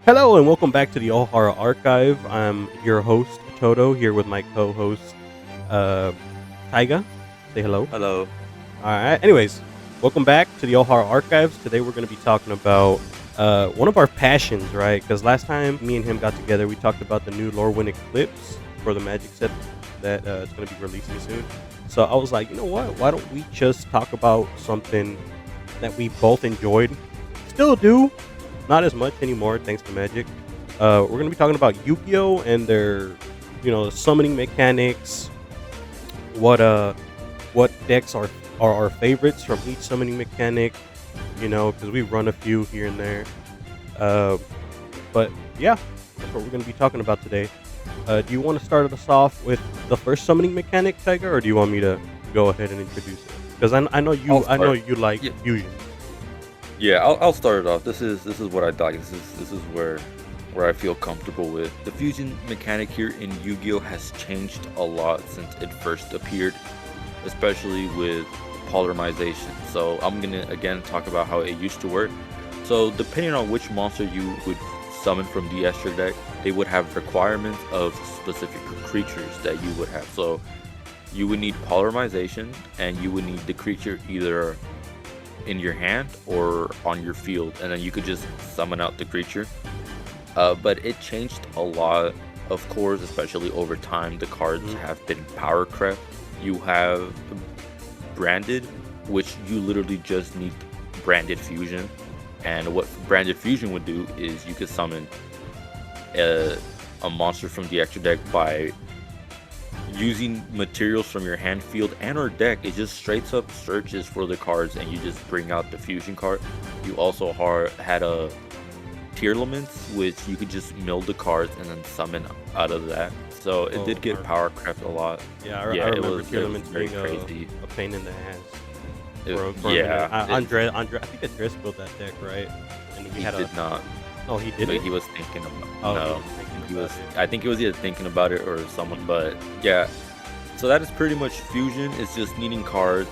Hello and welcome back to the Ohara Archive. I'm your host Toto here with my co-host uh, Taiga. Say hello. Hello. All right. Anyways, welcome back to the Ohara Archives. Today we're going to be talking about one of our passions, right? Because last time me and him got together, we talked about the new Lorwyn Eclipse for the Magic set that it's going to be releasing soon. So I was like, you know what? Why don't we just talk about something that we both enjoyed, still do, not as much anymore thanks to Magic. We're gonna be talking about Yu-Gi-Oh and their, summoning mechanics. What decks are our favorites from each summoning mechanic. Because we run a few here and there. Uh, but yeah, that's what we're gonna be talking about today. Do you want to start us off with the first summoning mechanic, Tiger, or do you want me to go ahead and introduce it? Because I know I'll I know start. you like Yeah, fusion. I'll start it off. This is what I like. This is where I feel comfortable with. The fusion mechanic here in Yu-Gi-Oh has changed a lot since it first appeared, especially with polymerization. So I'm gonna again talk about how it used to work. So depending on which monster you would summon from the extra deck, they would have requirements of specific creatures that you would have. So you would need polymerization, and you would need the creature either in your hand or on your field, and then you could just summon out the creature. But it changed a lot, of course, especially over time. The cards Mhm. have been power crept. You have branded, which you literally just need branded fusion. And what branded fusion would do is you could summon a, a monster from the extra deck by using materials from your hand, field, and or deck. It just straight up searches for the cards and you just bring out the fusion card. You also had a tier limits, which you could just mill the cards and then summon out of that. So it Oh, did get power crept a lot. yeah, I Yeah, it remember was Tier it was Limits very being crazy. a pain in the ass It, for a minute. yeah, Andre, I think Andres built that deck, right? And he he had a. did not, Oh, he but didn't. he was thinking about Oh, he no. was thinking He about was. it. I think he was either thinking about it or someone. But yeah, so that is pretty much fusion. It's just needing cards,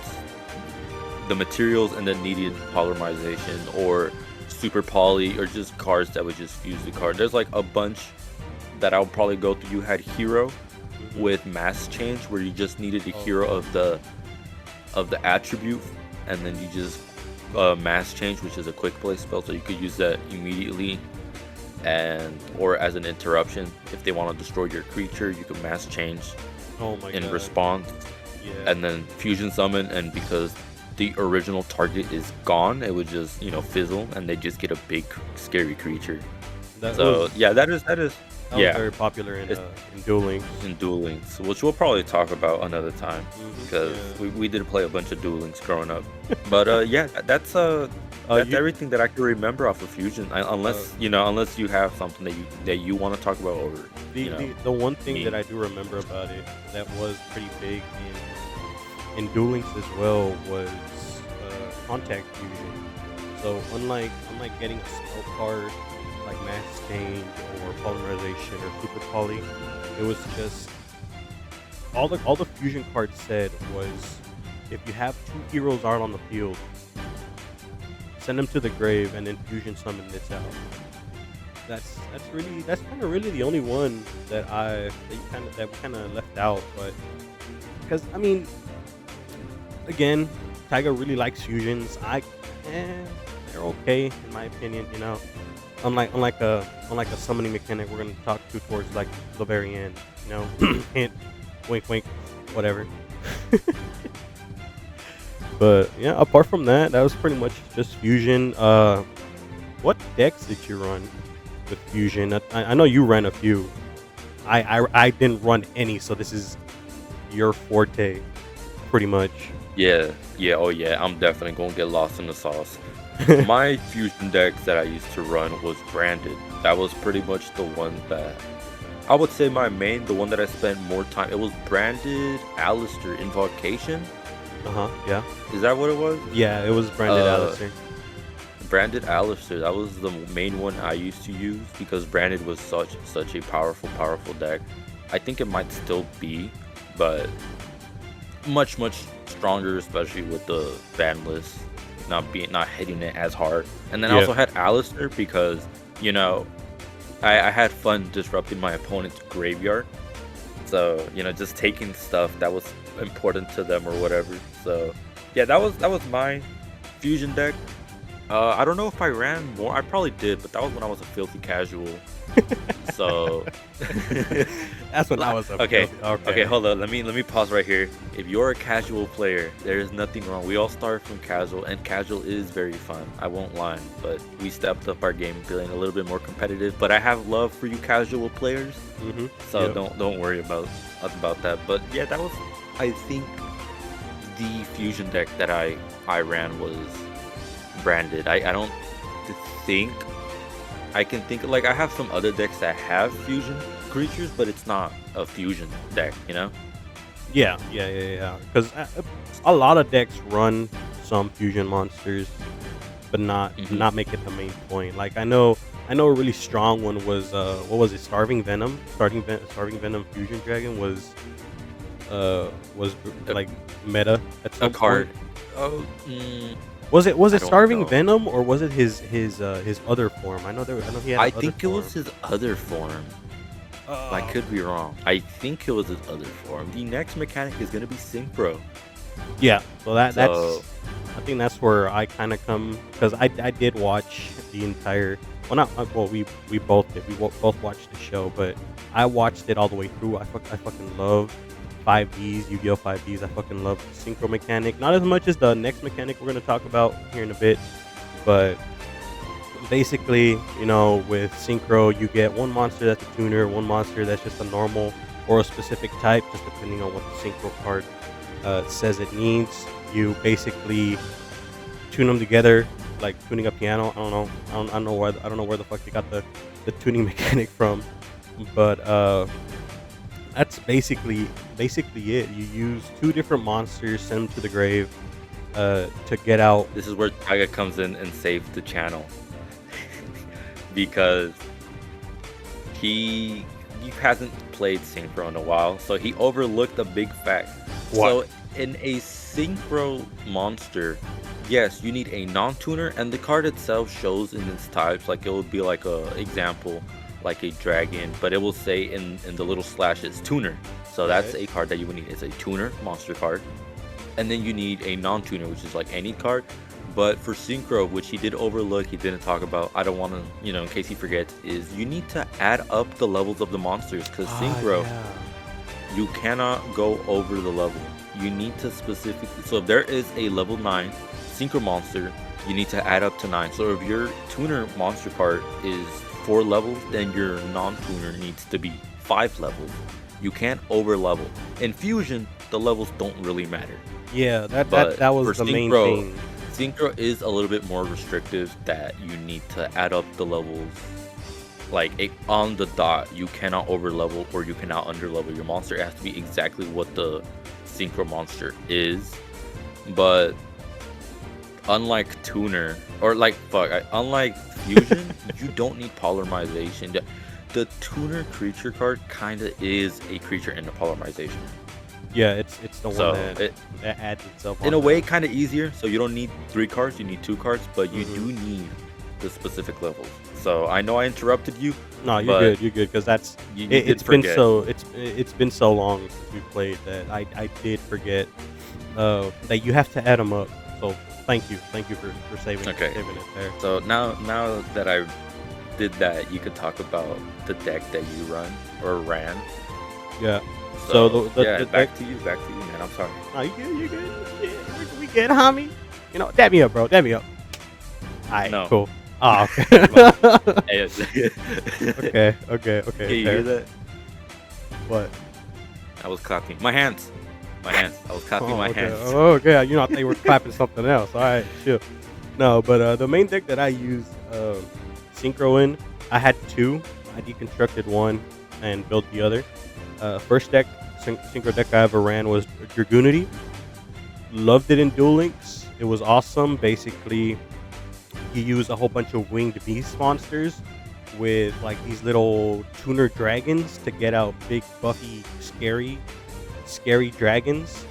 the materials, and then needed polymerization or super poly, or just cards that would just fuse the card. There's like a bunch that I'll probably go through. You had hero Mhm. with mass change, where you just needed a Oh, hero of the attribute, and then you just mass change, which is a quick play spell, so you could use that immediately, and or as an interruption. If they want to destroy your creature, you can mass change oh my in god. response, Yeah. and then fusion summon. And because the original target is gone, it would just fizzle, and they just get a big scary creature. That So was yeah, that is that was yeah, very popular it's in Duel Links. in Duel Links, which we'll probably talk about another time, because Yeah. we did play a bunch of Duel Links growing up. But yeah, that's You everything that I can remember off of Fusion. uh Unless you have something that you want to talk about, or the, you know the the one thing that me. I do remember about it that was pretty big in Duel Links as well was contact fusion. So unlike getting a spell card like mass change or polymerization or super poly, it was just all the fusion cards said was if you have two heroes out on the field, send them to the grave and then fusion summon this out. That's kind of really the only one that we kind of left out, but because I mean again, Tiger really likes fusions. Eh, they're okay in my opinion. Unlike a summoning mechanic, we're gonna talk to towards like the very end. Hint, wink, wink, whatever. But yeah, apart from that, that was pretty much just fusion. What decks did you run with fusion? I know you ran a few. I didn't run any, so this is your forte, pretty much. Yeah, yeah, oh yeah, I'm definitely gonna get lost in the sauce. My fusion decks that I used to run was branded. That was pretty much the one that I would say my main, the one that I spent more time. It was branded Alistair Invocation. Yeah. Is that what it was? Yeah, it was branded Uh, Alistair. Branded Alistair. That was the main one I used to use, because branded was such a powerful deck. I think it might still be, but much stronger, especially with the ban list not hitting it as hard. And then I Yeah. also had Alistair because you know I had fun disrupting my opponent's graveyard. So, just taking stuff that was important to them or whatever. So, yeah, that was my fusion deck. I don't know if I ran more. I probably did, but that was when I was a filthy casual. So, That's when I was up. okay, okay, Okay. hold on. Let me pause right here. If you're a casual player, there is nothing wrong. We all start from casual, and casual is very fun. I won't lie, but we stepped up our game, feeling a little bit more competitive. But I have love for you casual players, so Yep. don't worry about that. But yeah, that was, I think, the fusion deck that I ran was branded. I don't think I can think, like, I have some other decks that have fusion creatures, but it's not a fusion deck. Yeah. Because a lot of decks run some fusion monsters, but Hmm. not make it the main point. Like I know a really strong one was what was it? Starving Venom. Starving Venom Fusion Dragon was A, like meta at a some point. card. Oh, Was I it don't Starving know. Venom or was it his other form? I know he had I another think it was form. his other form. I Uh, could be wrong. I think it was his other form. The next mechanic is gonna be Synchro. yeah. So that's So, I think that's where I kind of come because I did watch the entire. Well, not well. We both did. Both watched the show, but I watched it all the way through. I fucking love 5Ds, Yu-Gi-Oh 5Ds. I fucking love the synchro mechanic. Not as much as the next mechanic we're gonna talk about here in a bit, but basically, with synchro, you get one monster that's a tuner, one monster that's just a normal or a specific type, just depending on what the synchro card says it needs. You basically tune them together, like tuning a piano. I don't know. I don't know where the fuck they got the tuning mechanic from, but that's basically it. You use two different monsters, send them to the grave, to get out. this is where Tiger comes in and saves the channel because he hasn't played Synchro in a while, so he overlooked a big fact. What? So in a Synchro monster, yes, you need a non-tuner, and the card itself shows in its types, like it would be like a example, like a dragon, but it will say in the little slashes tuner. So that's Right. a card that you would need. It's a tuner monster card, and then you need a non-tuner, which is like any card. But for Synchro, which he did overlook, he didn't talk about, I don't want to, in case he forgets, is you need to add up the levels of the monsters, because Ah, Synchro, yeah. you cannot go over the level. You need to specifically, so if there is a level 9 Synchro monster, you need to add up to 9. So if your tuner monster card is 4 levels, then your non-tuner needs to be 5 levels. You can't over level. In Fusion, the levels don't really matter. Yeah, But that was for the main Synchro, thing. Synchro is a little bit more restrictive, that you need to add up the levels like on the dot. You cannot over level or you cannot under level your monster. It has to be exactly what the Synchro monster is. But unlike Tuner, or like unlike Fusion, you don't need polymerization. The Tuner creature card kind of is a creature in the polymerization. Yeah, it's the one So that adds itself in a on way, there. kind of easier. So you don't need 3 cards, you need 2 cards, but you Hmm. do need the specific levels. So I know I interrupted you, No, but you're good, because that's you did it's been forget. it's been so long since we played that I did forget that you have to add them up. So thank you for Okay. saving it there. So now that I did that, you could talk about the deck that you run or ran. Yeah. So So yeah, the deck. back to you, man. I'm sorry. No, you good. Yeah, we good, homie. Dab me up, bro. Dab me up. All right, No, cool. Oh, okay. but hey, Okay. hey, you hear Fair. that? What? I was clapping my hands. My hands. I was clapping Oh, my okay. hands. Oh, okay. I thought you were clapping something else. All right, sure. No, but the main deck that I use Synchro in, I had two. I deconstructed one and built the other. First deck, Synchro deck I ever ran was Dragoonity. Loved it in Duel Links. It was awesome. Basically, you use a whole bunch of winged beast monsters with like these little tuner dragons to get out big, buffy, scary dragons.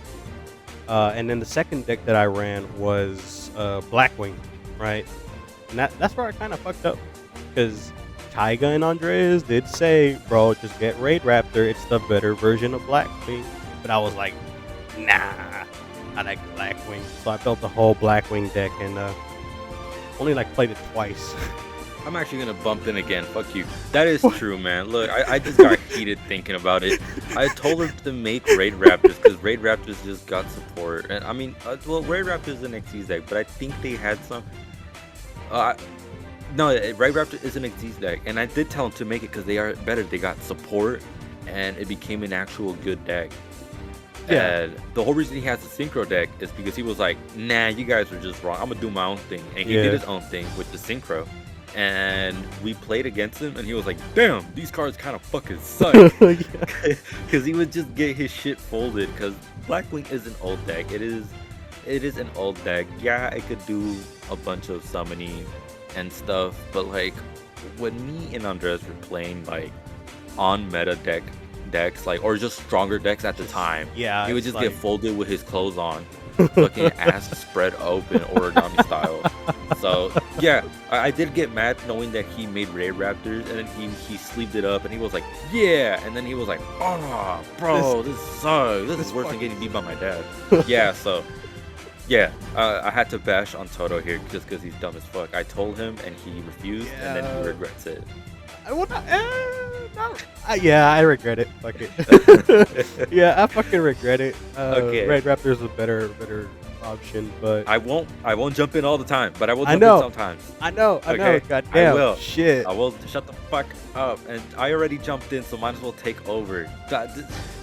And then the second deck that I ran was Blackwing, right? And that's where I kind of fucked up because Taiga and Andreas did say, bro, just get Raid Raptor. It's the better version of Blackwing. But I was like, nah, I like Blackwing. So I built the whole Blackwing deck and only like played it twice. I'm actually gonna bump in again. Fuck you. That is true, man. Look, I just got heated thinking about it. I told her to make Raid Raptors because Raid Raptors just got support, and I mean, well, Raid Raptors is an Xyz deck, but I think they had some. No, Raid Raptor is an Xyz deck, and I did tell him to make it because they are better. They got support, and it became an actual good deck. Yeah. And the whole reason he has the synchro deck is because he was like, nah, you guys are just wrong. I'm gonna do my own thing, and he Yeah. did his own thing with the synchro. And we played against him, and he was like, damn, these cards kind of fucking suck. Yeah. Because he would just get his shit folded. Because Blackwing is an old deck. It is an old deck. Yeah, it could do a bunch of summoning and stuff, but like when me and Andres were playing like on meta decks, like, or just stronger decks at the time, Yeah, he would it's just like- get folded with his clothes on, fucking ass spread open, origami style. So yeah, I did get mad knowing that he made Raid Raptors, and then he sleeved it up, and he was like, yeah, and then he was like, oh, bro, this sucks. This is worse than getting beat by my dad. Yeah, so. Yeah, I had to bash on Toto here just because he's dumb as fuck. I told him and he refused, and then he regrets it. Yeah, I regret it. Fuck it. Yeah, I fucking regret it. Okay. Raid Raptor is a better option, but I won't jump in all the time, but I will I jump know. in sometimes. I know. Okay, Goddamn. I will. Shit. I will shut the fuck up, and I already jumped in, so might as well take over. God,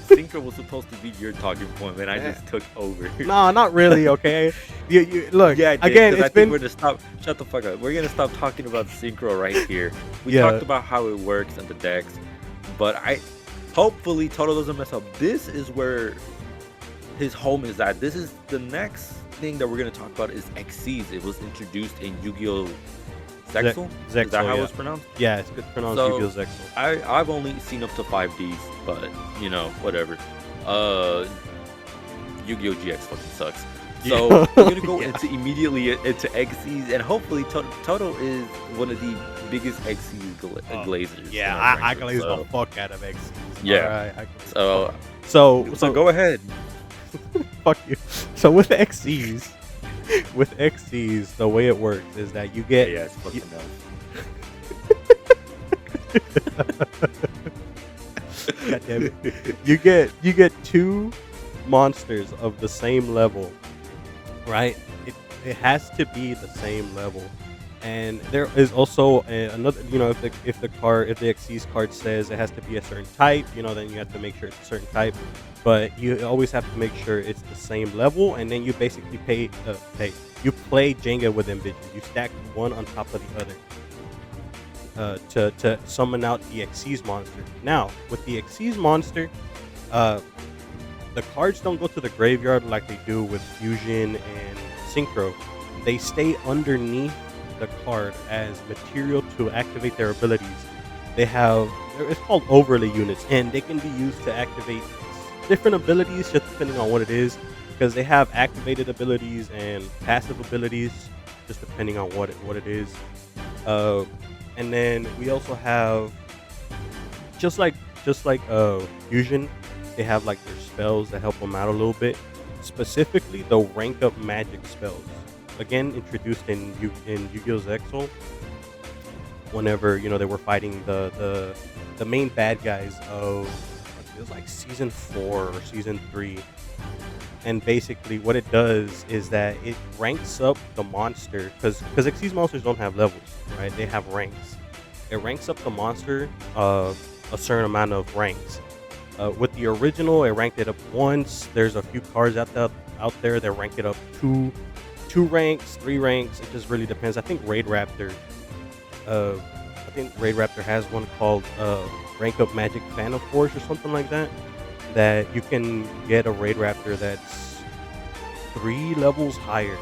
Synchro was supposed to be your talking point, and I just took over. No, not really. Okay. You look. Yeah, I did, again, 'cause it's I think been. we're gonna stop. Shut the fuck up. We're gonna stop talking about Synchro right here. We Yeah. talked about how it works and the decks, but hopefully Toto doesn't mess up. This is where his home is at. This is the next thing that we're gonna talk about is Xyz. It was introduced in Yu-Gi-Oh! Zexal? Is that how yeah. it's pronounced? Yeah, it's good pronounced So- Yu-Gi-Oh! Zexal. I've only seen up to 5Ds, but you know, whatever. Yu-Gi-Oh! GX fucking sucks. So Yeah. we're gonna go Yeah. immediately into Xyz, and hopefully Toto is one of the biggest Xyz glazers. Yeah, in our I ranking, glaze so- the fuck out of Xyz. Yeah. Alright, I glaze the So fuck. So go ahead. fuck you. So with Xyz, the way it works is that you get Yeah, it's fucking enough. God damn it. You get two monsters of the same level, right? It has to be the same level, and there is also another. You know, if the Xyz card says it has to be a certain type, you know, then you have to make sure it's a certain type. But you always have to make sure it's the same level, and then you basically you play Jenga with them bitches. You stack one on top of the other. To summon out the Xyz monster. Now, with the Xyz monster, the cards don't go to the graveyard like they do with Fusion and Synchro. They stay underneath the card as material to activate their abilities. It's called overlay units, and they can be used to activate different abilities just depending on what it is, because they have activated abilities and passive abilities just depending on what it is. And then we also have just like Fusion, they have like their spells that help them out a little bit. Specifically, the rank up magic spells. Again, introduced in Yu-Gi-Oh! Zexal. Whenever they were fighting the main bad guys of, it was like season 4 or season 3. And basically, what it does is that it ranks up the monster, because Xyz monsters don't have levels, right? They have ranks. It ranks up the monster a certain amount of ranks. With the original, it ranked it up once. There's a few cards out there that rank it up two ranks, 3 ranks. It just really depends. I think Raid Raptor has one called Rank Up Magic Fan of Force or something like that. That you can get a Raid Raptor that's 3 levels higher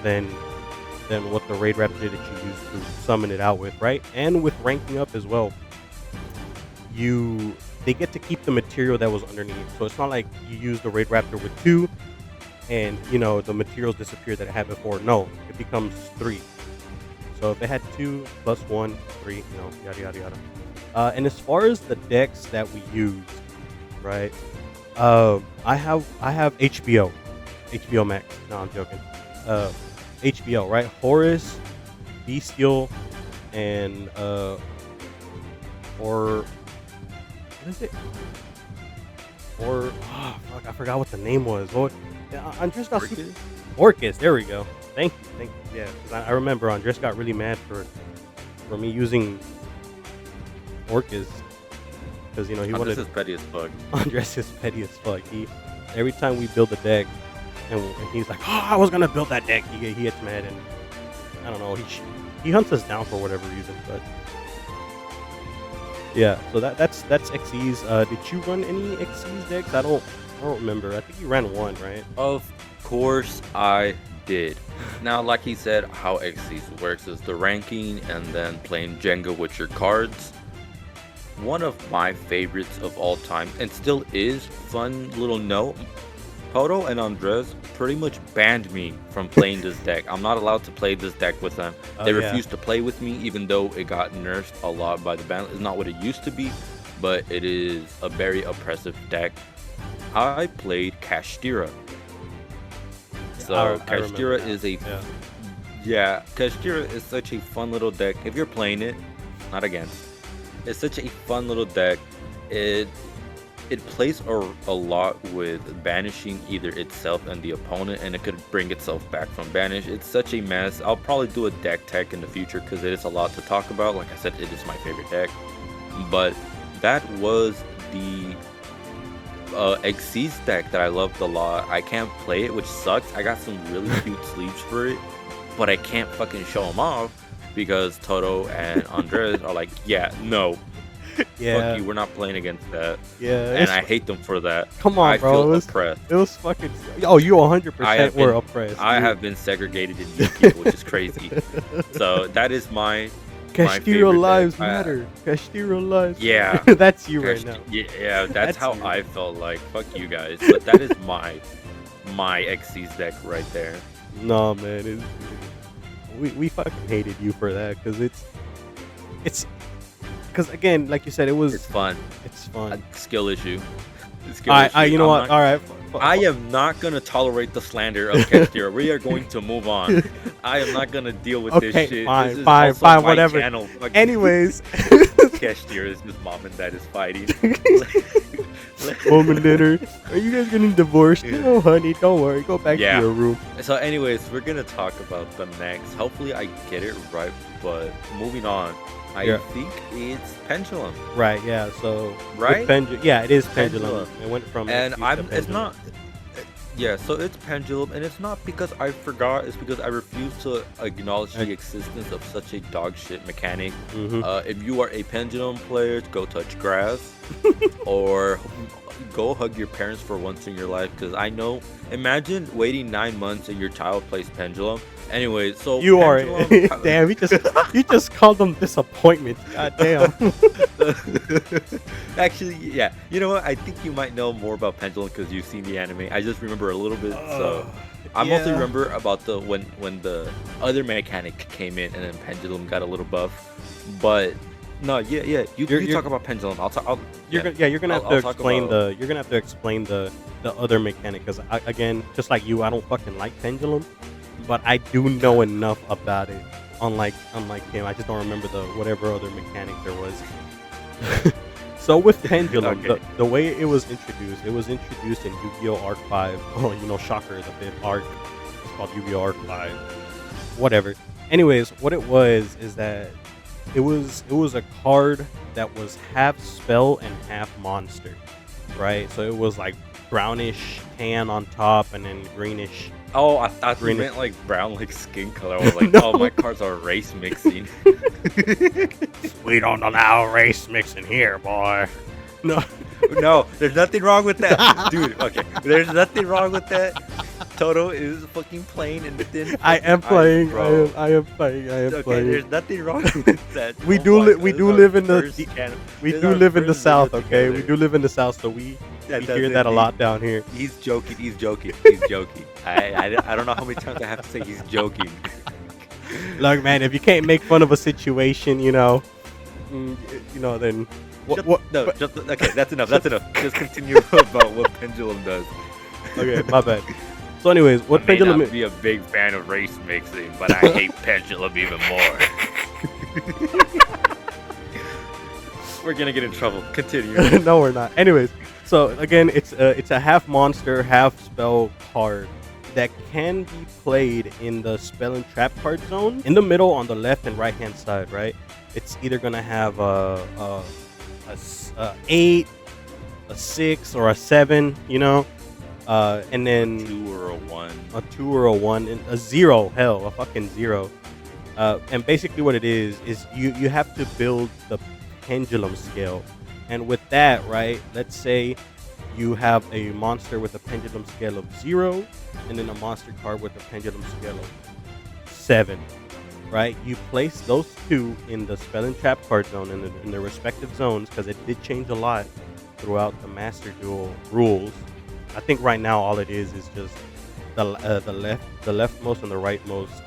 than what the Raid Raptor that you use to summon it out with, right? And with ranking up as well, they get to keep the material that was underneath. So it's not like you use the Raid Raptor with 2 and the materials disappear that it had before. No, it becomes 3. So if it had 2 plus 1, 3, yada yada yada. And as far as the decks that we used, right? I have HBO Max. No, I'm joking. Uh, HBO, right? Horus, Bestial, and or what is it? Or fuck, I forgot what the name was. What? Andres got Orchid? Orcus. There we go. Thank you. Yeah, 'cause I remember Andres got really mad for me using Orcus because he I'm just wanted as petty as fuck. Andres is petty as fuck. He every time we build a deck and he's like, oh, I was gonna build that deck. He gets mad and I don't know. He hunts us down for whatever reason, but. Yeah, so that's Xyz. Did you run any Xyz decks? I don't remember. I think you ran one, right? Of course I did. Now, like he said, how Xyz works is the ranking and then playing Jenga with your cards. One of my favorites of all time, and still is, fun little note, Poto and Andres pretty much banned me from playing this deck. I'm not allowed to play this deck with them. Oh They yeah. refused to play with me, even though it got nerfed a lot by the ban. It's not what it used to be, but it is a very oppressive deck. I played Kashtira. So I remember Kashtira now. is a Yeah. yeah, Kashtira is such a fun little deck. If you're playing it, not against. It's such a fun little deck. It plays a lot with banishing either itself and the opponent, and it could bring itself back from banish. It's such a mess. I'll probably do a deck tech in the future because it is a lot to talk about. Like I said, it is my favorite deck. But that was the Xyz deck that I loved a lot. I can't play it, which sucks. I got some really cute sleeves for it, but I can't fucking show them off because Toto and Andres are like, yeah, no, Yeah. fuck you, we're not playing against that. Yeah. And I hate them for that. Come on, I bro. feel It was, oppressed. it was fucking. Oh, you 100% I have were been- oppressed. I dude. have been segregated in Yugioh, which is crazy. So that is my Castillo favorite lives deck. matter. Castillo lives. Yeah. matter. That's you right now. Yeah, that's That's how you. I felt like. Fuck you guys. But that is my Xyz deck right there. No, man. We fucking hated you for that because it's because again, like you said, It's fun. it's fun. A skill issue. A skill I issue. you know I'm what? not- All right. I am not gonna tolerate the slander of Kashtira. We are going to move on. I am not gonna deal with this Okay, shit. fine, This is fine, also fine, my whatever. Channel. Fuck Anyways, Kashtira is just mom and dad is fighting. mom and dinner. Are you guys getting divorced? Yeah. No, honey. Don't worry. Go back Yeah. to your room. So, anyways, we're gonna talk about the next. Hopefully, I get it right. But moving on, I Yeah. think it's Pendulum, Right. Yeah. So with right? yeah, it is pendulum. Pendulum. It went from And Xyz to I'm. It's pendulum. not. Yeah, so it's Pendulum, and it's not because I forgot. It's because I refuse to acknowledge the existence of such a dog shit mechanic. Mhm. If you are a Pendulum player, go touch grass, or go hug your parents for once in your life. Because I know, imagine waiting 9 months and your child plays Pendulum. Anyway, so You are Pendulum, damn. You just called them disappointment. God damn. Actually, yeah. You know what? I think you might know more about Pendulum because you've seen the anime. I just remember a little bit. So I mostly yeah. remember about the when the other mechanic came in and then Pendulum got a little buff. But no, yeah. You You're- talk about Pendulum. I'll talk. You're gonna have I'll to talk explain about- you're gonna have to explain the other mechanic because again, just like you, I don't fucking like pendulum, but I do know enough about it. Unlike him, I just don't remember the whatever other mechanic there was. So with pendulum, Okay. the way it was introduced in Yu-Gi-Oh! Arc 5. Oh, shocker, the 5th arc. It's called Yu-Gi-Oh! Arc 5. Whatever. Anyways, what it was is that it was a card that was half spell and half monster, right? So it was like brownish tan on top and then greenish. Oh, I thought you Green- meant like brown, like skin color. I was like, No. oh, my cards are race mixing. We don't allow race mixing here, boy. No. No, there's nothing wrong with that, dude. Okay, there's nothing wrong with that. Toto is fucking playing and thin. I am fucking playing. eyes, bro. I am playing. I am Okay, playing. there's nothing wrong with that. We Oh do my li- God, we this do is our live in the- first channel. We This is do our live in the first video South, okay? We together. do live in the South, so we That hear doesn't that a mean- lot down here. He's joking. I don't know how many times I have to say he's joking. Look, man, if you can't make fun of a situation, then what? No, just okay. That's enough. That's enough. Just continue about what pendulum does. Okay, my bad. So, anyways, I what may pendulum? not be a big fan of race mixing, but I hate pendulum even more. We're gonna get in trouble. Continue. No, we're not. Anyways, so again, it's a half monster, half spell card that can be played in the spell and trap card zone in the middle on the left and right hand side. Right, it's either gonna have a 8, a 6, or a 7. And then 2 or a 1. a 2 or a 1 and a 0. Hell, a fucking 0. And basically what it is you have to build the pendulum scale. And with that, right, let's say you have a monster with a pendulum scale of 0 and then a monster card with a pendulum scale of 7, right? You place those two in the spell and trap card zone in their respective zones, because it did change a lot throughout the Master Duel rules. I think right now all it is just the leftmost and the rightmost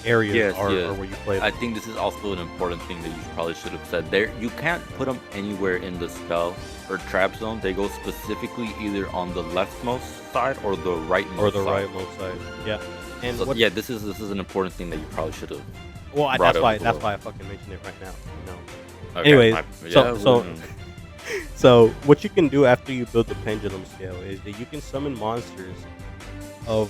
areas Yes, are yes. where you play I them. think this is also an important thing that you probably should have said there. You can't put them anywhere in the spell or trap zone. They go specifically either on the leftmost side or the rightmost Or the side. rightmost side. Yeah. And So, what? yeah, this is an important thing that you probably should have Well, brought that's up why below. I fucking mentioned it right now. Okay, Anyways, yeah, so mm, so what you can do after you build the pendulum scale is that you can summon of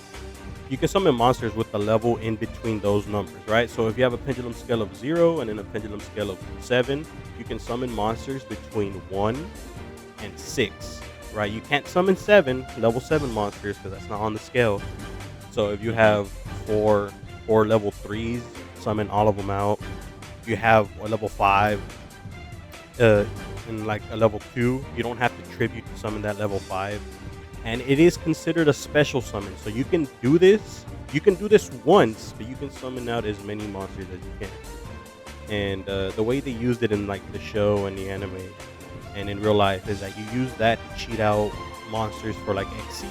monsters with the level in between those numbers, right? So if you have a pendulum scale of 0 and then a pendulum scale of 7, you can summon monsters between 1 and 6, right? You can't summon level 7 monsters, because that's not on the scale. So if you have four level 3s, summon all of them out. If you have a level 5 and like a level 2, you don't have to tribute to summon that level 5. And it is considered a special summon, so you can do this once, but you can summon out as many monsters as you can. And the way they used it in like the show and the anime and in real life is that you use that to cheat out monsters for like XC,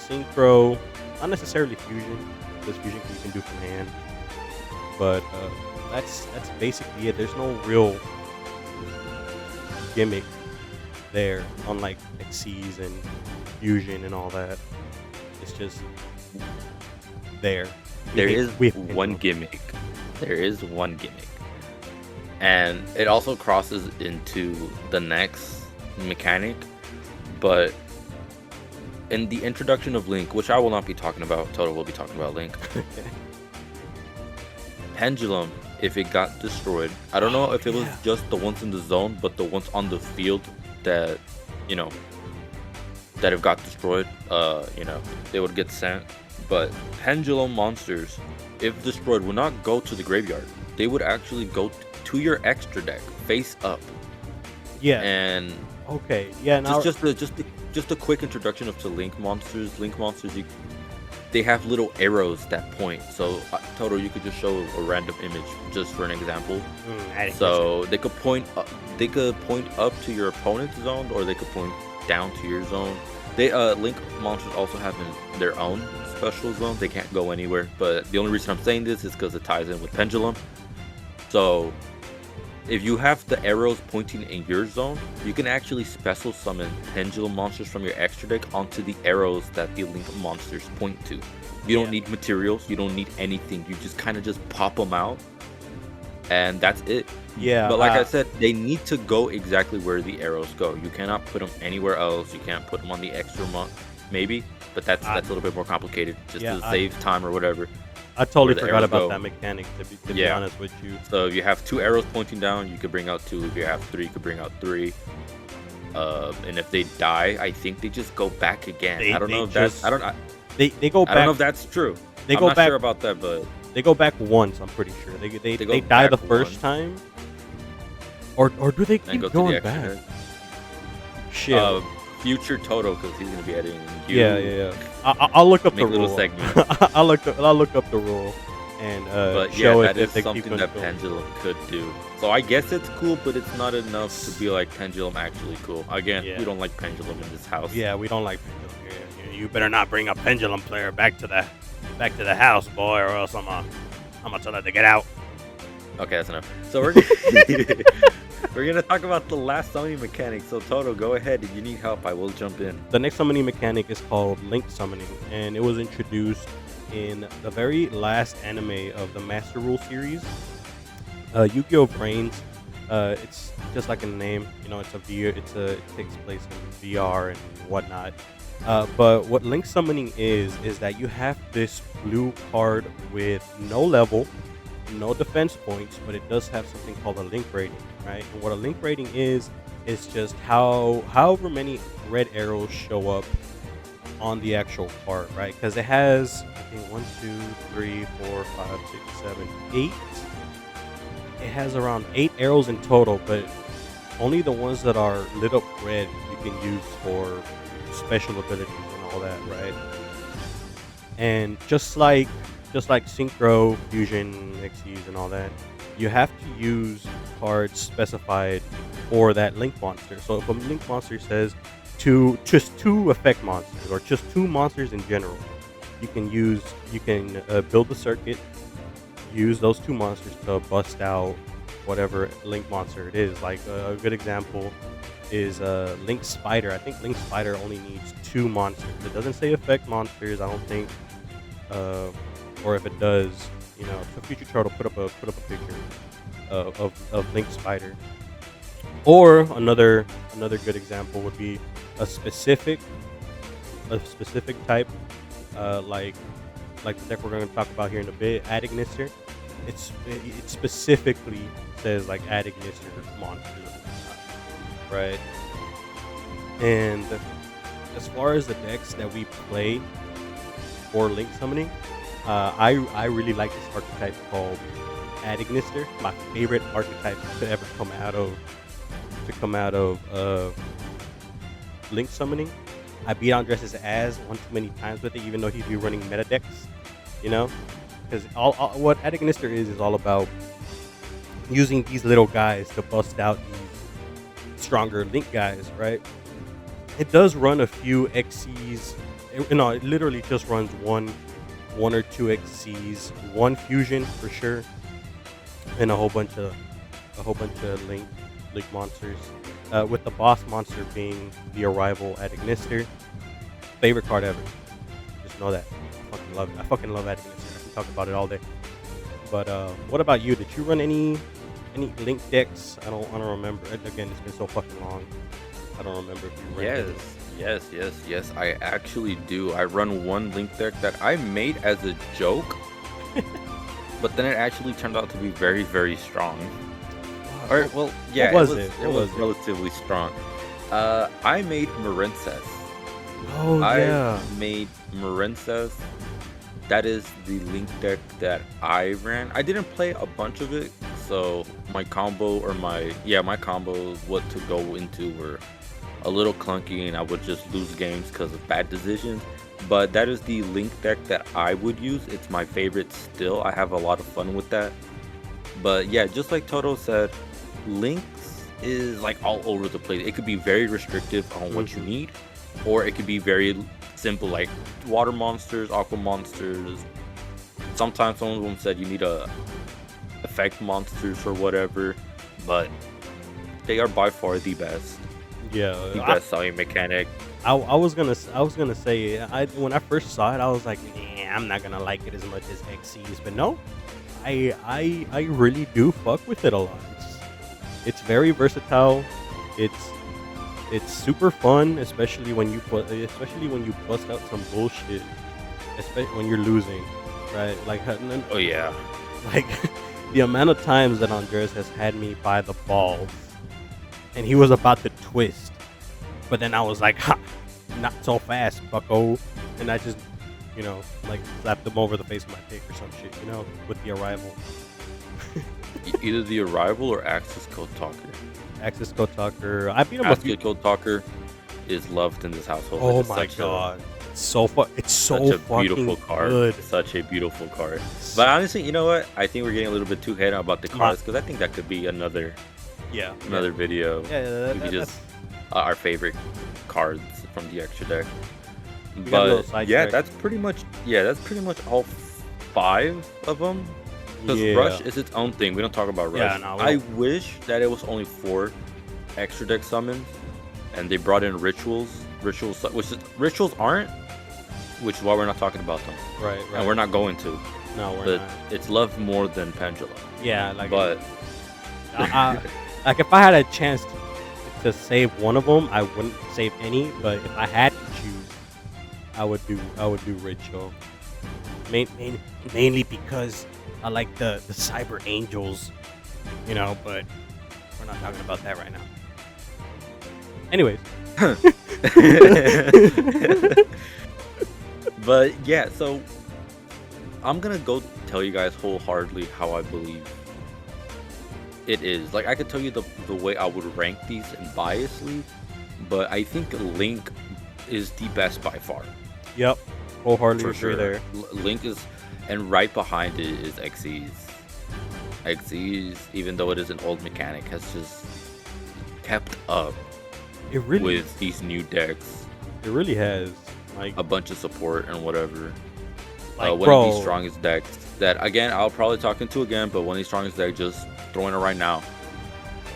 Synchro, not necessarily Fusion, because Fusion you can do from hand. But that's basically it. There's no real gimmick there, unlike Xyz and Fusion and all that. It's just there. there is We have one pendulum. gimmick. There is one gimmick. And it also crosses into the next mechanic, but in the introduction of Link, which I will not be talking about, Toto will be talking about Link. Pendulum, if it got destroyed, I don't know if it was Yeah. just the ones in the zone, but the ones on the field that, that have got destroyed, they would get sent. But pendulum monsters, if destroyed, would not go to the graveyard. They would actually go to your extra deck, face up. Yeah. And Okay. Yeah. Now. just a quick introduction of to Link monsters. Link monsters, they have little arrows that point. So Toto, you could just show a random image just for an example. So they could point up, up to your opponent's zone, or they could point down to your zone. They Link monsters also have their own special zone. They can't go anywhere. But the only reason I'm saying this is because it ties in with Pendulum. So if you have the arrows pointing in your zone, you can actually special summon Pendulum monsters from your extra deck onto the arrows that the Link monsters point to. You don't need materials. You don't need anything. You just kind of just pop them out, and that's it. Yeah. But like I said, they need to go exactly where the arrows go. You cannot put them anywhere else. You can't put them on the extra maybe, but that's a little bit more complicated, just to save time or whatever. I totally where the forgot arrows about go. that mechanic, to be honest with you. So if you have 2 arrows pointing down, you could bring out 2. If you have 3, you could bring out 3. And if they die, I think they just go back again. I don't know if that's I don't go back. I don't know if that's true. They I'm go not back. sure about that, but They go back once. I'm pretty sure they go die the back first once. time, or do they then keep go to going the back? extra deck. Shit. Future Toto, because he's gonna be editing. Yeah. I'll look up the Make a little rule. segment. I'll look up the rule and But yeah, show that if is they keep something going. that Pendulum could do. So I guess it's cool, but it's not enough to be like Pendulum actually cool. Again, Yeah. we don't like Pendulum in this house. Yeah, we don't like pendulum here. You better not bring a pendulum player back to the house, boy, or else I'm I'm gonna tell her to get out. Okay, that's enough. So we're gonna talk about the last summoning mechanic. So Toto, go ahead. If you need help, I will jump in. The next summoning mechanic is called Link Summoning, and it was introduced in the very last anime of the Master Rule series. Yu-Gi-Oh! Brains. It's just like in the name, it's it takes place in VR and whatnot. But what Link Summoning is that you have this blue card with no level, no defense points, but it does have something called a link rating, right? And what a link rating is just however many red arrows show up on the actual card, right? Because it has, I think, 1, 2, 3, 4, 5, 6, 7, 8. It has around 8 arrows in total, but only the ones that are lit up red you can use for special abilities and all that, right? And just like synchro, fusion, xyz, and all that, you have to use cards specified for that link monster. So if a link monster says just two effect monsters or just two monsters in general, you can build the circuit, use those two monsters to bust out whatever link monster it is. Like a good example is Link Spider. I think Link Spider only needs two monsters. It doesn't say effect monsters, I don't think. Or if it does, so future turtle put up a picture of Link Spider. Or another good example would be a specific type, like the deck we're going to talk about here in a bit, Add Ignister. It specifically says like Add Ignister monsters, right? And as far as the decks that we play for Link Summoning, I really like this archetype called Add Ignister. My favorite archetype to ever come out of Link Summoning. I beat Andres' ass one too many times with it, even though he'd be running meta decks, because all what Add Ignister is all about using these little guys to bust out these stronger Link guys, right? It does run a few XCs. It literally just runs one or two XCs, one fusion for sure, and a whole bunch of Link monsters. With the boss monster being the Arrival Add Ignister. Favorite card ever. Just know that. I fucking love Add Ignister. I can talk about it all day. But what about you? Did you run any Link decks? I don't remember. Again, it's been so fucking long. I don't remember if you ran. Yes. I actually do. I run one Link deck that I made as a joke, but then it actually turned out to be very, very strong. Or well, yeah, what was it? It was relatively strong. I made Marenses. Oh yeah. I made Marenses. That is the Link deck that I ran. I didn't play a bunch of it, so my combos, what to go into were a little clunky, and I would just lose games because of bad decisions. But that is the Link deck that I would use. It's my favorite still. I have a lot of fun with that. But yeah, just like Toto said, Links is like all over the place. It could be very restrictive on what you need, or it could be very simple, like water monsters, aqua monsters. Sometimes some of them said you need a effect monsters or whatever, but they are by far the best. Yeah, the best selling mechanic. I was gonna say, when I first saw it, I was like, nah, I'm not gonna like it as much as XCs, but no, I really do fuck with it a lot. It's very versatile. It's super fun, especially when you bust out some bullshit, especially when you're losing, right? Like, oh yeah, like the amount of times that Andres has had me by the balls, and he was about to twist, but then I was like, ha, not so fast, bucko, and I just, like slapped him over the face of my pick or some shit, with the Arrival. Either the Arrival or Axis Code Talker. Axis Code Talker. I beat him Axis Code Talker is loved in this household. Oh my god. It's so such a beautiful card. Good. Such a beautiful card. But honestly, you know what? I think we're getting a little bit too head on about the cards, because I think that could be another video. Yeah, we could just our favorite cards from the extra deck. But yeah, that's pretty much all 5 of them. Because Rush Yeah. is its own thing. We don't talk about Yeah, Rush. no, we I don't. wish that it was only 4 extra deck summons, and they brought in rituals. Rituals aren't, which is why we're not talking about them, Right, and we're right. not going to. No, we're But not. it's loved more than Pendulum. Yeah, like But I like if I had a chance to save one of them, I wouldn't save any. But if I had to choose, I would do Ritual. Mainly because I like the Cyber Angels, But we're not talking about that right now. Anyways, but yeah, so I'm gonna go tell you guys wholeheartedly how I believe it is. Like I could tell you the way I would rank these unbiasedly, but I think Link is the best by far. yep, wholeheartedly For agree sure. there. Link is, and right behind it is Xyz. Xyz, even though it is an old mechanic, has just kept up It really, with these new decks, it really has. Like, a bunch of support and whatever. One bro, of the strongest decks that, again, I'll probably talk into again, but one of the strongest decks, just throwing it right now,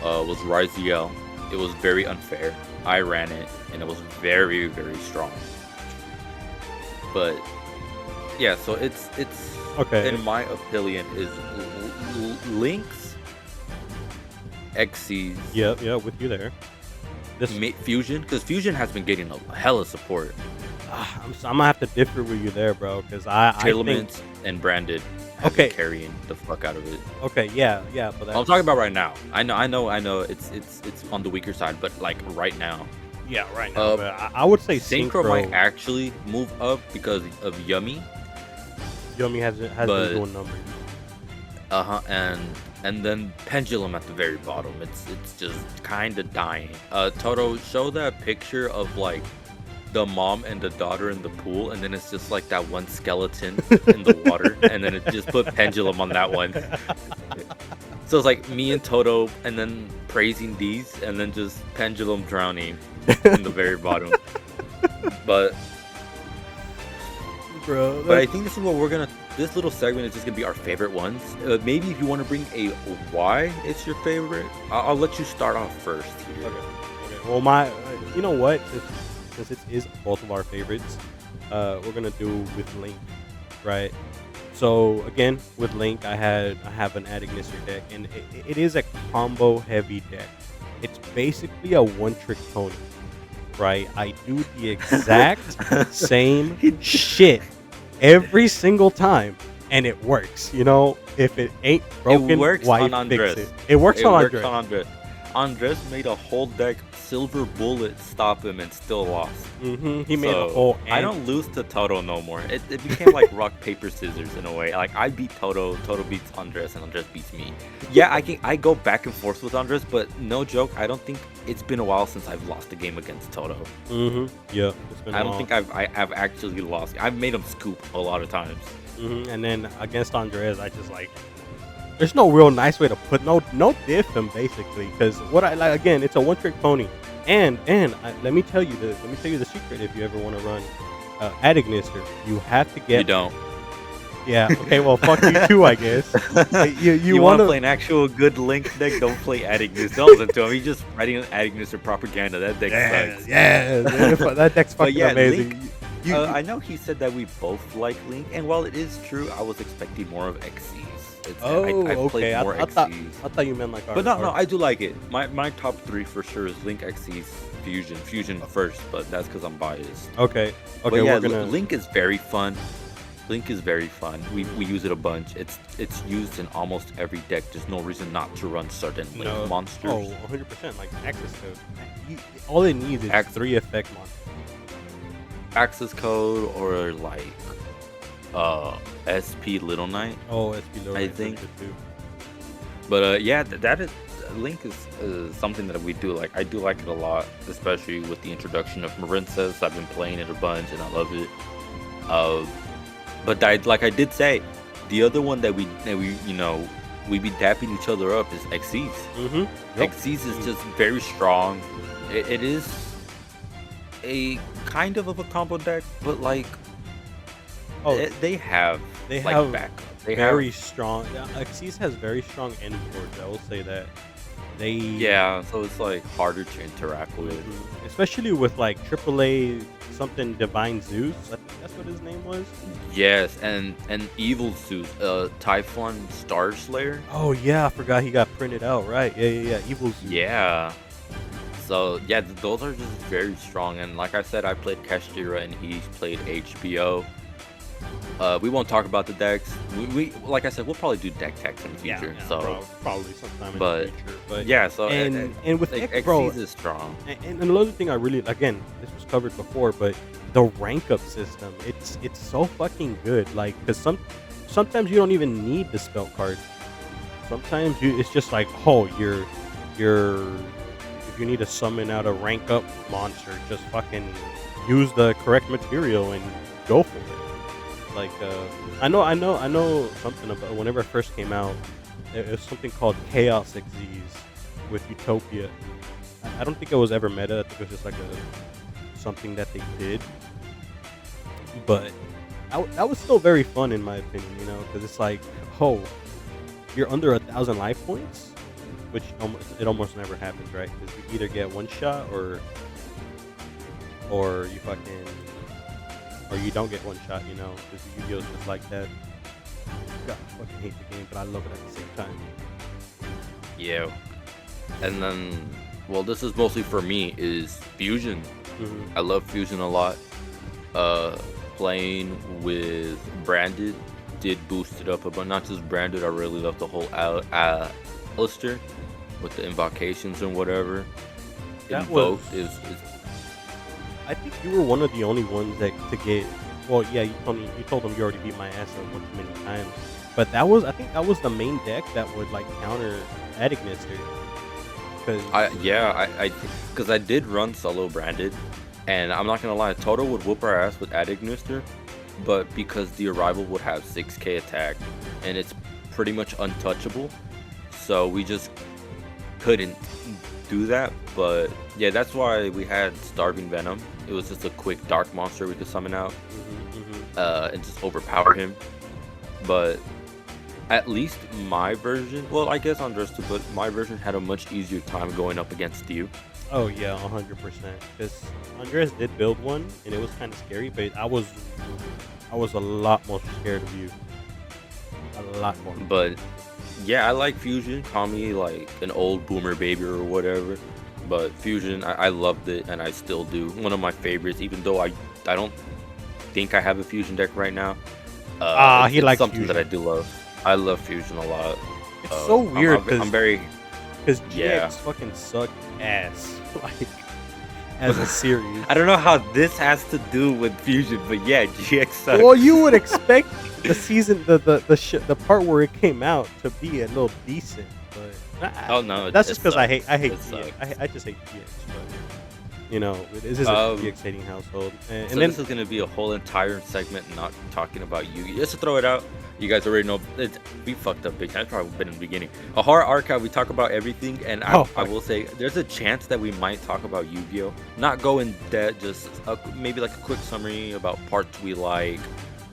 was yugioh. It was very unfair. I ran it, and it was very, very strong. But yeah, so it's okay. in my opinion is Link's Xyz Yeah, with you there. This, Fusion, because Fusion has been getting a hella support. I'm gonna have to differ with you there, bro, because I think. Tailments and Branded have Okay. been carrying the fuck out of it. Okay, yeah, but I'm talking about right now. I know. It's on the weaker side, but like right now, yeah, right now. But I would say Synchro might actually move up because of Yummy. Yummy has been doing numbers. And then Pendulum at the very bottom. It's just kind of dying. Toto, show that picture of like the mom and the daughter in the pool, and then it's just like that one skeleton in the water, and then it just put Pendulum on that one. So it's like me and Toto, and then praising these, and then just Pendulum drowning in the very bottom. But Bro, I think this is what we're gonna. This little segment is just gonna be our favorite ones. Maybe if you want to bring a why it's your favorite, I'll let you start off first here. Okay. Well, you know what? Since it is both of our favorites, we're gonna do with Link, right? So again, with Link, I have an Ignister deck, and it is a combo heavy deck. It's basically a one-trick pony, right? I do the exact same shit every single time, and it works. If it ain't broken, It works why on fix Andres. it? It works on Andres. Andres. Andres made a whole deck Silver Bullet stop him and still lost. He made a whole. I don't lose to Toto no more. It became like rock paper scissors in a way. Like I beat Toto, Toto beats Andres, and Andres beats me. Yeah, I go back and forth with Andres, but no joke, I don't think it's been a while since I've lost a game against Toto. Yeah, it's been. I don't think I've actually lost. I've made him scoop a lot of times. And then against Andres, I just like. There's no real nice way to put no diff him basically, because what I like again, it's a one-trick pony, and let me tell you the secret if you ever want to run Ignister, you have to get. You don't. Yeah. Okay. Well, fuck you too, I guess. You want to wanna play an actual good Link deck? Don't play Ignister. Don't listen to him. He's just writing an Ignister propaganda. That deck sucks. Yeah. That deck's fucking amazing. Link, I know he said that we both like Link, and while it is true, I was expecting more of Xyz. Okay. I thought you meant like our. But no, I do like it. My top 3 for sure is Link, Xyz, Fusion first, but that's because I'm biased. Okay. But yeah, we're gonna. Link is very fun. Link is very fun. We use it a bunch. It's used in almost every deck. There's no reason not to run certain Link monsters. Oh, 100%. Like access code. All it needs is 3 effect monsters. Access code or like SP Little Knight. Oh, SP Little Knight. I think. Too. But yeah, that is Link is something that we do like. I do like it a lot, especially with the introduction of Marincess. I've been playing it a bunch and I love it. But like I did say, the other one that we be dapping each other up is Xyz. Xyz is just very strong. It is a kind of a combo deck, but like Oh, they have they like have backup. They have very strong. Yeah, Xyz has very strong end boards. I will say that they, yeah, so it's like harder to interact with. especially with like AAA something Divine Zeus. I think that's what his name was. Yes, and Evil Zeus, Typhon Star Slayer. Oh yeah, I forgot he got printed out. Right? Yeah, yeah, yeah. Evil Zeus. Yeah. So yeah, those are just very strong. And like I said, I played Kashira and he's played HBO. We won't talk about the decks. We like I said, we'll probably do deck techs in the Yeah, future. yeah, So, probably sometime in the but future. But yeah, so and with like X, bro, Xyz is strong. and another thing I really, again, this was covered before, but the rank up system, it's so fucking good. Like, cause sometimes you don't even need the spell card. Sometimes it's just like, oh, you're if you need to summon out a rank up monster, just fucking use the correct material and go for it. Like, I know something about whenever it first came out. There was something called Chaos Xyz with Utopia. I don't think it was ever meta. I think it was just like something that they did. But that was still very fun in my opinion, because it's like, oh, you're under 1,000 life points, which almost never happens, right? Because you either get one shot or you fucking or you don't get one shot, because Yu-Gi-Oh's just like that. God, I fucking hate the game, but I love it at the same time. Yeah. And then, well, this is mostly for me is Fusion. I love Fusion a lot. Playing with Branded did boost it up, but not just Branded. I really love the whole Alistair with the invocations and whatever. That Invoked was. is I think you were one of the only ones that to get. Well, yeah, you told them you already beat my ass at one too many times, but I think that was the main deck that would like counter Adignister. Because I did run solo Branded, and I'm not gonna lie, Toto would whoop our ass with Adignister, but because the Arrival would have 6k attack, and it's pretty much untouchable, so we just couldn't do that. But yeah, that's why we had Starving Venom. It was just a quick dark monster we could summon out, and just overpower him. But at least my version, well, I guess Andres too, but my version had a much easier time going up against you. Oh yeah, 100%. Because Andres did build one, and it was kind of scary, but I was a lot more scared of you. A lot more. But yeah, I like Fusion. Call me like an old boomer baby or whatever. But Fusion, I loved it, and I still do. One of my favorites, even though I don't think I have a Fusion deck right now. He likes something Fusion. that I do love. I love Fusion a lot. It's so weird I'm very because GX yeah. fucking suck ass like as a series. I don't know how this has to do with Fusion, but yeah, GX sucks. Well, you would expect the season, the part where it came out to be a little decent, but Oh no, that's just because I hate It GX. I just hate GX, but this is a GX hating household, and so then this is gonna be a whole entire segment not talking about Yu-Gi. Just to throw it out, you guys already know we fucked up big time. It's probably been in the beginning. A horror archive, we talk about everything, and I will say there's a chance that we might talk about Yu-Gi-Oh. Not go in depth, just maybe like a quick summary about parts we like,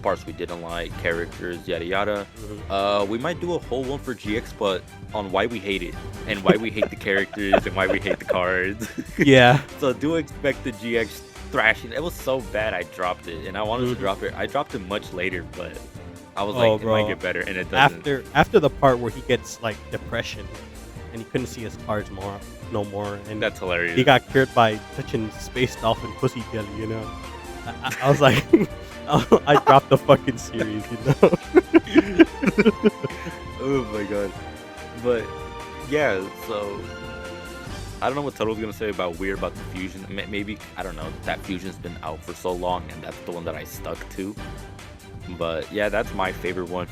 parts we didn't like, characters, yada yada. We might do a whole one for GX, but on why we hate it and why we hate the characters and why we hate the cards. yeah, So do expect the GX thrashing. It was so bad I dropped it, and I wanted to drop it. I dropped it much later, but I was like, bro. it might get better, and it doesn't. After the part where he gets like depression and he couldn't see his cards no more, and That's hilarious. he got cured by touching Space Dolphin pussy jelly. I was like, I dropped the fucking series. Oh my god. But yeah, so I don't know what Total's gonna say about the Fusion. Maybe, I don't know, that Fusion's been out for so long, and that's the one that I stuck to. But yeah, that's my favorite one.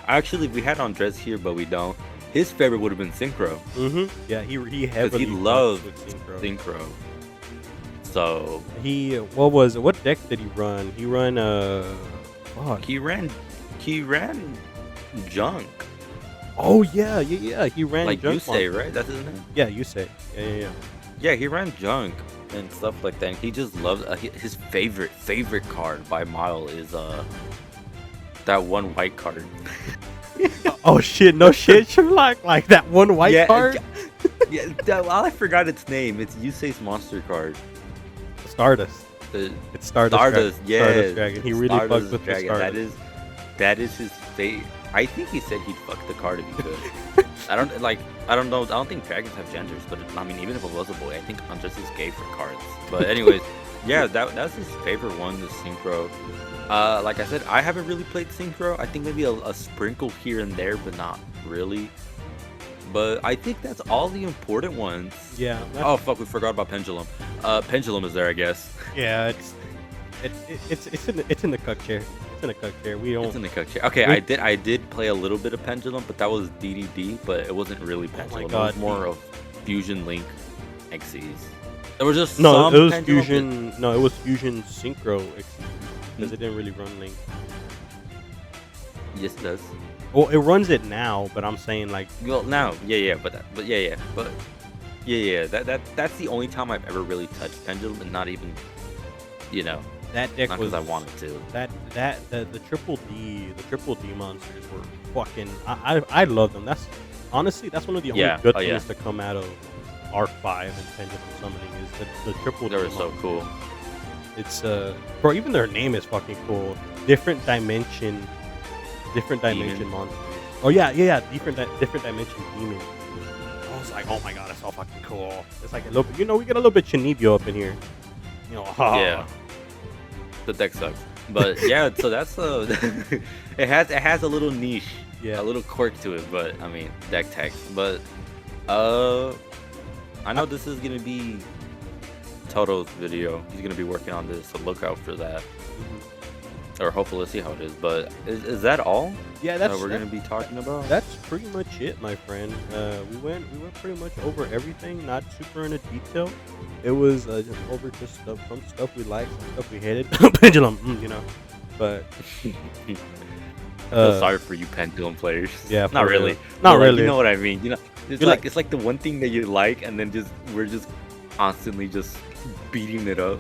Actually, we had Andres here, but we don't. His favorite would have been Synchro. Yeah, he Because heavily he loves with Synchro. So what deck did he run? He run fuck. he ran Junk. Oh yeah. He ran Like Junk you say, Monster. right? That's his name? Yeah, you say. Yeah. Yeah, he ran Junk and stuff like that. And he just loves his favorite card by mile is That one white card. Oh shit! No shit, Sherlock. Like that one white card. Well, I forgot its name. It's Yusei's monster card. Stardust. The It's Stardust. Stardust, yeah. Stardust Dragon. He really fucked Stardust with Dragon. the Stardust. That is his fate. I think he said he'd fuck the card if he could. I don't know. I don't think dragons have genders, but I mean, even if it was a boy, I think Huntress is gay for cards. But anyways, yeah, that's his favorite one, the Synchro. Like I said, I haven't really played Synchro. I think maybe a sprinkle here and there, but not really. But I think that's all the important ones. Yeah. Oh fuck, we forgot about Pendulum. Pendulum is there, I guess. Yeah. It's in the cuck chair. It's in the cuck chair. We don't. It's in the cook chair. Okay, I did play a little bit of Pendulum, but that was DDD, but it wasn't really Pendulum. God, it was more of Fusion Link XCs. There was just No, some it was Pendulum Fusion. No, it was Fusion Synchro because it didn't really run Link. Yes, it does. Well, it runs it now, but I'm saying like. Well, now, yeah, but that's the only time I've ever really touched Pendulum, and not even, That deck not was. because I wanted to. The triple D monsters were fucking. I love them. That's honestly that's one of the only good things to come out of Arc 5 and Pendulum Summoning is the triple D. They were so cool. It's bro, even their name is fucking cool. Different dimension monsters. Oh yeah, different dimension demon. I was like, oh my god, that's so fucking cool. It's like a little bit, we get a little bit Chinibyo up in here. Yeah. The deck sucks, but yeah. So that's it has a little niche, a little quirk to it. But I mean, deck tech. But I know this is gonna be Toto's video. He's gonna be working on this, so look out for that. Or hopefully, let's see how it is. But is that all? Yeah, we're gonna be talking about. That's pretty much it, my friend. We went pretty much over everything, not super into detail. It was just over just some stuff we liked, some stuff we hated. Pendulum, But sorry for you Pendulum players. Yeah, not really. Not But, really. You know what I mean? It's You're it's like the one thing that you like, and then we're just constantly just beating it up.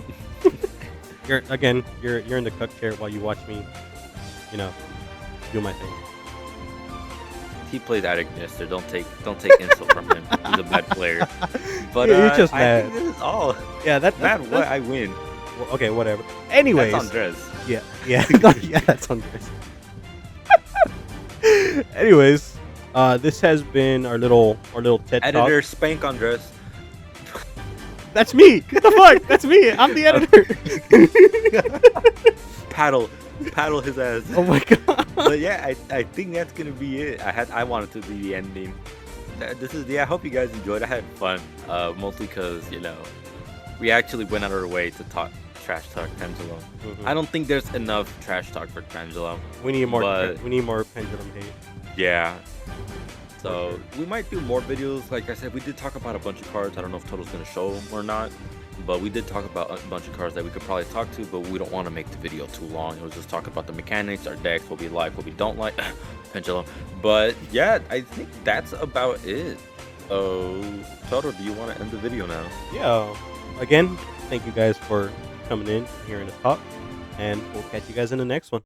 You're in the cuck chair while you watch me, do my thing. He plays Addict Mister. Don't take insult from him. He's a bad player. But You're just I mad. think this is all. Yeah, What I win. Well, okay, whatever. Anyways, That's Andres. yeah, yeah, that's Andres. Anyways, this has been our little TED Editor talk. Spank Andres. That's me. What the fuck? That's me. I'm the editor. Paddle his ass. Oh my god. But yeah, I think that's gonna be it. I wanted to be the ending. I hope you guys enjoyed. I had fun. Mostly because we actually went out of our way to trash talk Pendulum. I don't think there's enough trash talk for Pendulum. We need more. We need more Pendulum hate. Yeah. So we might do more videos. Like I said, we did talk about a bunch of cards. I don't know if Toto's gonna show them or not, but we did talk about a bunch of cards that we could probably talk to. But we don't want to make the video too long. It was just talk about the mechanics, our decks, what we like, what we don't like, Pendulum. But yeah, I think that's about it. Toto, do you want to end the video now? Yeah. Again, thank you guys for coming in, hearing us talk, and we'll catch you guys in the next one.